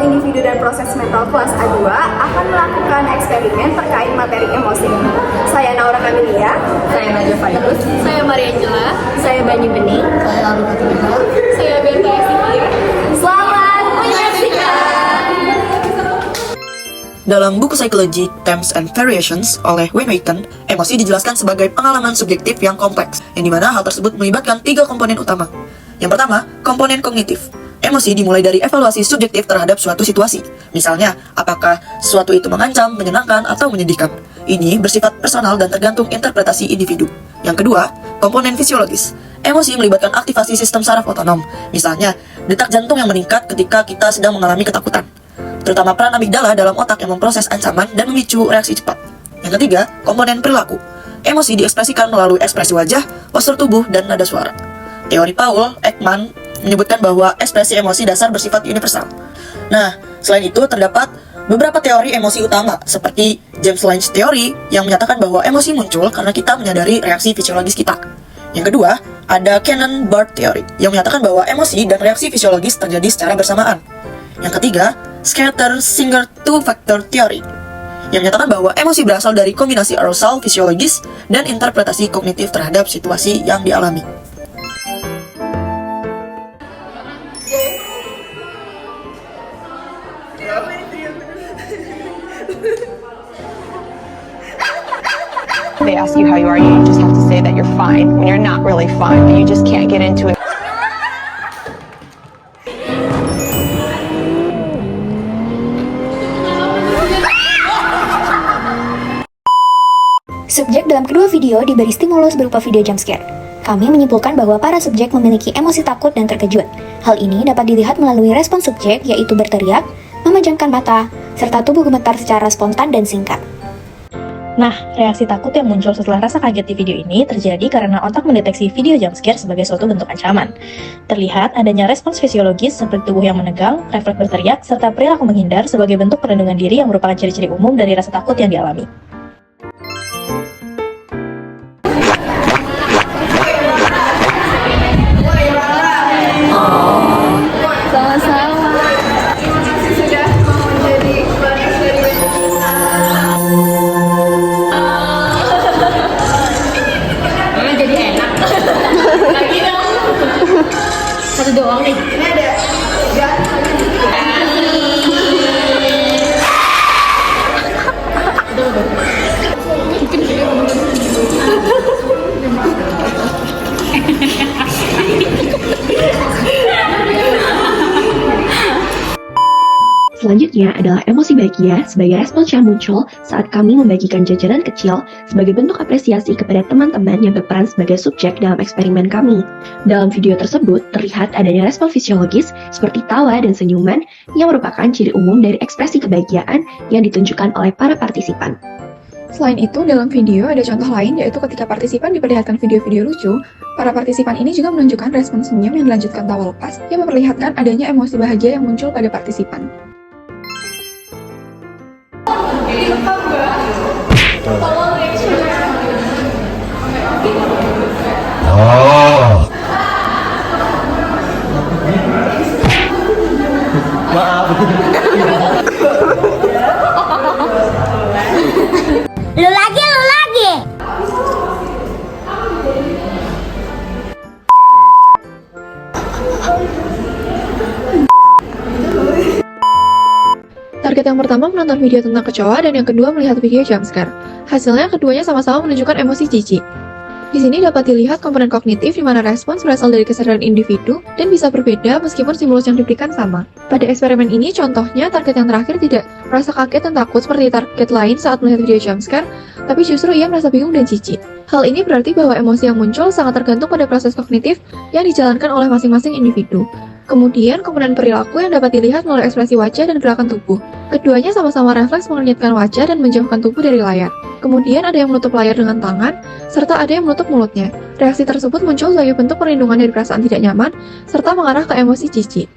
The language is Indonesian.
individu dan proses mental kelas A2 akan melakukan eksperimen terkait materi emosi. Saya Naura Kamilia, Saya Najwa Fairuz, Saya Maria Angela. saya Banyu Bening, Saya Alif Fatimah. Saya Bianca Estikia. selamat menyaksikan! Dalam buku psikologi Terms and Variations oleh Wayne Wheaton, emosi dijelaskan sebagai pengalaman subjektif yang kompleks, yang dimana hal tersebut melibatkan 3 komponen utama. Yang pertama, komponen kognitif. Emosi dimulai dari evaluasi subjektif terhadap suatu situasi. Misalnya, apakah sesuatu itu mengancam, menyenangkan, atau menyedihkan. Ini bersifat personal dan tergantung interpretasi individu. Yang kedua, komponen fisiologis. Emosi melibatkan aktivasi sistem saraf otonom. Misalnya, detak jantung yang meningkat ketika kita sedang mengalami ketakutan, terutama peran amigdala dalam otak yang memproses ancaman dan memicu reaksi cepat. Yang ketiga, komponen perilaku. Emosi diekspresikan melalui ekspresi wajah, postur tubuh, dan nada suara. Teori Paul Ekman menyebutkan bahwa ekspresi emosi dasar bersifat universal. Nah, selain itu terdapat beberapa teori emosi utama, seperti James Lange teori yang menyatakan bahwa emosi muncul karena kita menyadari reaksi fisiologis kita. Yang kedua, ada Cannon-Bard teori yang menyatakan bahwa emosi dan reaksi fisiologis terjadi secara bersamaan. Yang ketiga, Scatter-Singer Two-Factor Theory yang menyatakan bahwa emosi berasal dari kombinasi arousal fisiologis dan interpretasi kognitif terhadap situasi yang dialami. They ask you how you are, you just have to say that you're fine when you're not really fine, but you just can't get into it. Subjek dalam kedua video diberi stimulus berupa video jump scare. Kami menyimpulkan bahwa para subjek memiliki emosi takut dan terkejut. Hal ini dapat dilihat melalui respons subjek, yaitu berteriak, memejamkan mata, serta tubuh gemetar secara spontan dan singkat. Nah, reaksi takut yang muncul setelah rasa kaget di video ini terjadi karena otak mendeteksi video jump scare sebagai suatu bentuk ancaman. Terlihat adanya respons fisiologis seperti tubuh yang menegang, refleks berteriak, serta perilaku menghindar sebagai bentuk perlindungan diri yang merupakan ciri-ciri umum dari rasa takut yang dialami. Satu doang nih. Ini ada. Selanjutnya adalah emosi bahagia sebagai respons yang muncul saat kami membagikan jajanan kecil sebagai bentuk apresiasi kepada teman-teman yang berperan sebagai subjek dalam eksperimen kami. Dalam video tersebut terlihat adanya respons fisiologis seperti tawa dan senyuman yang merupakan ciri umum dari ekspresi kebahagiaan yang ditunjukkan oleh para partisipan. Selain itu, dalam video ada contoh lain, yaitu ketika partisipan diperlihatkan video-video lucu, para partisipan ini juga menunjukkan respons senyum yang dilanjutkan tawa lepas yang memperlihatkan adanya emosi bahagia yang muncul pada partisipan. Oh. Maaf. Lu lagi! Target yang pertama menonton video tentang kecoa dan yang kedua melihat video jump scare. Hasilnya keduanya sama-sama menunjukkan emosi jijik. Di sini dapat dilihat komponen kognitif di mana respons berasal dari kesadaran individu dan bisa berbeda meskipun stimulus yang diberikan sama. Pada eksperimen ini, contohnya target yang terakhir tidak merasa kaget dan takut seperti target lain saat melihat video jump scare, tapi justru ia merasa bingung dan jijik. Hal ini berarti bahwa emosi yang muncul sangat tergantung pada proses kognitif yang dijalankan oleh masing-masing individu. Kemudian, komponen perilaku yang dapat dilihat melalui ekspresi wajah dan gerakan tubuh. Keduanya sama-sama refleks mengernyitkan wajah dan menjauhkan tubuh dari layar. Kemudian ada yang menutup layar dengan tangan, serta ada yang menutup mulutnya. Reaksi tersebut muncul sebagai bentuk perlindungan dari perasaan tidak nyaman, serta mengarah ke emosi jijik.